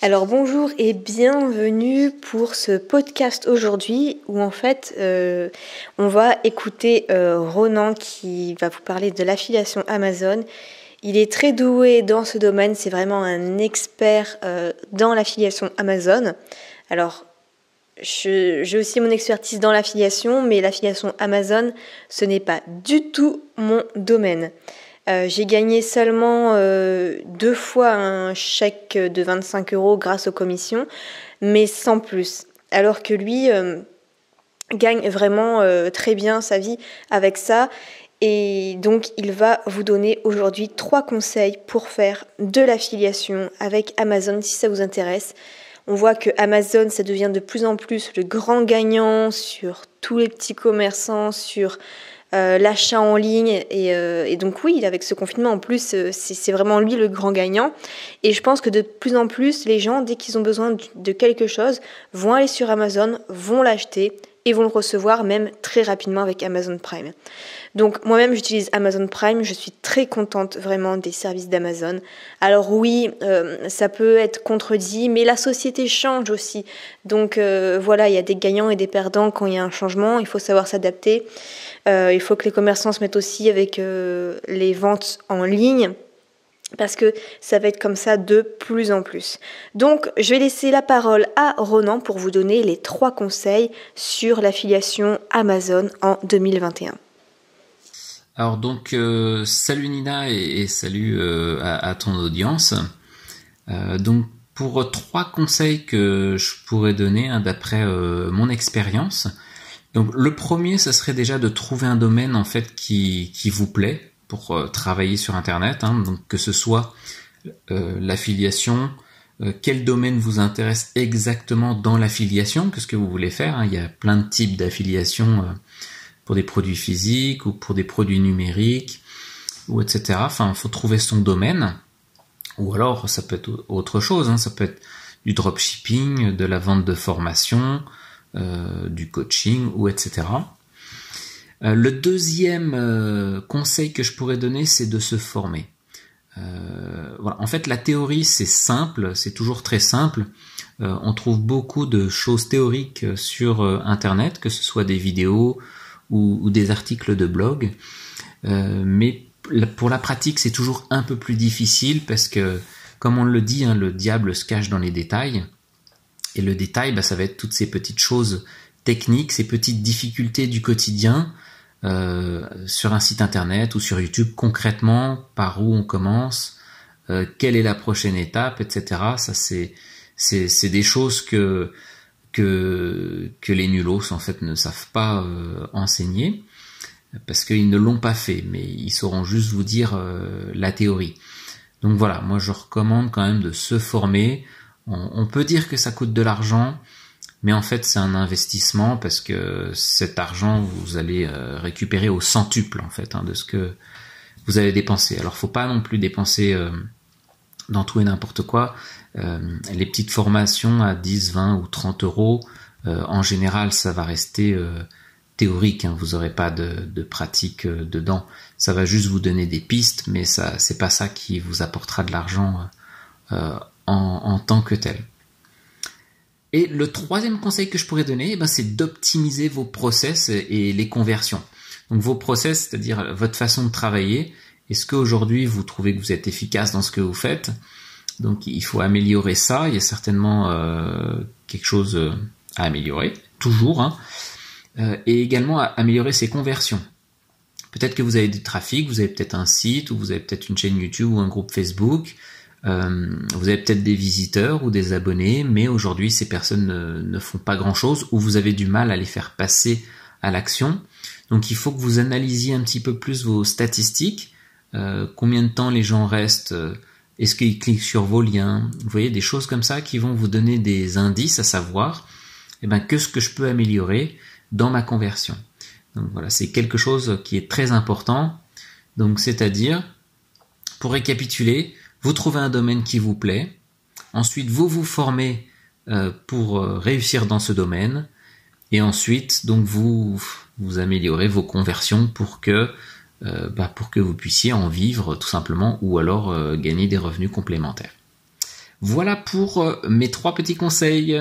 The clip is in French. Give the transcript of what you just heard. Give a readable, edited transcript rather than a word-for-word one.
Alors bonjour et bienvenue pour ce podcast aujourd'hui où en fait on va écouter Ronan qui va vous parler de l'affiliation Amazon. Il est très doué dans ce domaine, c'est vraiment un expert dans l'affiliation Amazon. Alors j'ai aussi mon expertise dans l'affiliation, mais l'affiliation Amazon ce n'est pas du tout mon domaine. J'ai gagné seulement 2 fois un chèque de 25 € grâce aux commissions, mais sans plus. Alors que lui gagne vraiment très bien sa vie avec ça. Et donc il va vous donner aujourd'hui 3 conseils pour faire de l'affiliation avec Amazon si ça vous intéresse. On voit que Amazon, ça devient de plus en plus le grand gagnant sur tous les petits commerçants, sur l'achat en ligne et donc oui, avec ce confinement en plus c'est vraiment lui le grand gagnant et je pense que de plus en plus les gens dès qu'ils ont besoin de quelque chose vont aller sur Amazon, vont l'acheter et vont le recevoir même très rapidement avec Amazon Prime. Donc moi-même j'utilise Amazon Prime, je suis très contente vraiment des services d'Amazon. Alors oui, ça peut être contredit, mais la société change aussi. Donc voilà, il y a des gagnants et des perdants quand il y a un changement, il faut savoir s'adapter. Il faut que les commerçants se mettent aussi avec les ventes en ligne parce que ça va être comme ça de plus en plus. Donc, je vais laisser la parole à Ronan pour vous donner les 3 conseils sur l'affiliation Amazon en 2021. Alors donc, salut Nina et salut à ton audience. Donc, pour 3 conseils que je pourrais donner d'après mon expérience. Donc le premier, ça serait déjà de trouver un domaine en fait qui vous plaît pour travailler sur Internet. Donc que ce soit l'affiliation, quel domaine vous intéresse exactement dans l'affiliation, qu'est-ce que vous voulez faire. Il y a plein de types d'affiliation pour des produits physiques ou pour des produits numériques ou etc. Enfin, il faut trouver son domaine. Ou alors ça peut être autre chose. Ça peut être du dropshipping, de la vente de formation. Du coaching ou etc. Le deuxième conseil que je pourrais donner, c'est de se former. Voilà. En fait, la théorie, c'est simple, c'est toujours très simple. On trouve beaucoup de choses théoriques sur Internet, que ce soit des vidéos ou des articles de blog. Mais pour la pratique, c'est toujours un peu plus difficile parce que, comme on le dit, le diable se cache dans les détails. Et le détail, ça va être toutes ces petites choses techniques, ces petites difficultés du quotidien sur un site internet ou sur YouTube, concrètement, par où on commence, quelle est la prochaine étape, etc. Ça, c'est des choses que les nulos, en fait, ne savent pas enseigner parce qu'ils ne l'ont pas fait, mais ils sauront juste vous dire la théorie. Donc voilà, moi je recommande quand même de se former. On peut dire que ça coûte de l'argent, mais en fait c'est un investissement parce que cet argent vous allez récupérer au centuple en fait de ce que vous avez dépensé. Alors faut pas non plus dépenser dans tout et n'importe quoi. Les petites formations à 10, 20 ou 30 €, en général ça va rester théorique. Vous aurez pas de pratique dedans. Ça va juste vous donner des pistes, mais ça c'est pas ça qui vous apportera de l'argent en tant que tel. Et le troisième conseil que je pourrais donner, c'est d'optimiser vos process et les conversions. Donc vos process, c'est-à-dire votre façon de travailler. Est-ce qu'aujourd'hui vous trouvez que vous êtes efficace dans ce que vous faites? Donc il faut améliorer ça. Il y a certainement quelque chose à améliorer, toujours. Et également à améliorer ses conversions. Peut-être que vous avez du trafic, vous avez peut-être un site, ou vous avez peut-être une chaîne YouTube ou un groupe Facebook. Vous avez peut-être des visiteurs ou des abonnés, mais aujourd'hui ces personnes ne font pas grand-chose ou vous avez du mal à les faire passer à l'action. Donc il faut que vous analysiez un petit peu plus vos statistiques, combien de temps les gens restent, est-ce qu'ils cliquent sur vos liens, vous voyez, des choses comme ça qui vont vous donner des indices à savoir que ce que je peux améliorer dans ma conversion. Donc voilà, c'est quelque chose qui est très important. Donc c'est-à-dire, pour récapituler, vous trouvez un domaine qui vous plaît, ensuite vous vous formez pour réussir dans ce domaine, et ensuite donc vous améliorez vos conversions pour que vous puissiez en vivre tout simplement, ou alors gagner des revenus complémentaires. Voilà pour mes 3 petits conseils.